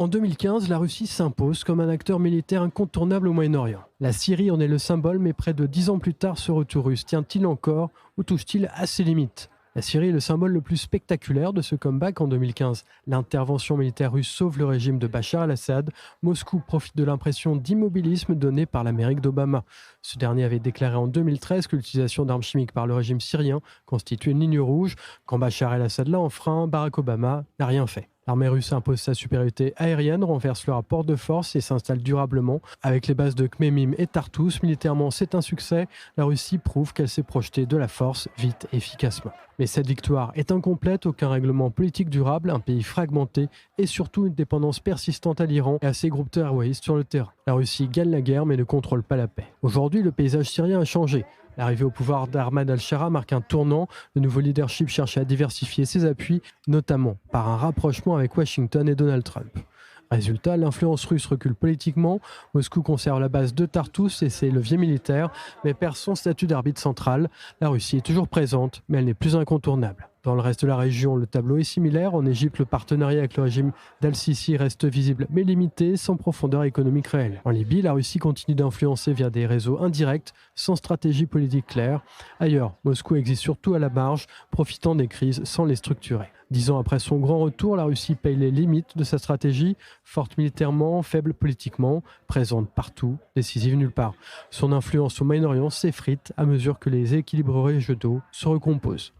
En 2015, la Russie s'impose comme un acteur militaire incontournable au Moyen-Orient. La Syrie en est le symbole, mais près de 10 ans plus tard, ce retour russe tient-il encore ou touche-t-il à ses limites? La Syrie est le symbole le plus spectaculaire de ce comeback en 2015. L'intervention militaire russe sauve le régime de Bachar el-Assad. Moscou profite de l'impression d'immobilisme donnée par l'Amérique d'Obama. Ce dernier avait déclaré en 2013 que l'utilisation d'armes chimiques par le régime syrien constituait une ligne rouge. Quand Bachar el-Assad l'a enfreint, Barack Obama n'a rien fait. L'armée russe impose sa supériorité aérienne, renverse le rapport de force et s'installe durablement. Avec les bases de Khmemim et Tartous, militairement c'est un succès. La Russie prouve qu'elle s'est projetée de la force vite et efficacement. Mais cette victoire est incomplète, aucun règlement politique durable, un pays fragmenté et surtout une dépendance persistante à l'Iran et à ses groupes terroristes sur le terrain. La Russie gagne la guerre mais ne contrôle pas la paix. Aujourd'hui, le paysage syrien a changé. L'arrivée au pouvoir d'Ahmad al-Shara marque un tournant. Le nouveau leadership cherche à diversifier ses appuis, notamment par un rapprochement avec Washington et Donald Trump. Résultat, l'influence russe recule politiquement. Moscou conserve la base de Tartous et ses leviers militaires, mais perd son statut d'arbitre central. La Russie est toujours présente, mais elle n'est plus incontournable. Dans le reste de la région, le tableau est similaire. En Égypte, le partenariat avec le régime d'Al-Sisi reste visible mais limité, sans profondeur économique réelle. En Libye, la Russie continue d'influencer via des réseaux indirects, sans stratégie politique claire. Ailleurs, Moscou existe surtout à la marge, profitant des crises sans les structurer. 10 ans après son grand retour, la Russie paye les limites de sa stratégie, forte militairement, faible politiquement, présente partout, décisive nulle part. Son influence au Moyen-Orient s'effrite à mesure que les équilibres régionaux se recomposent.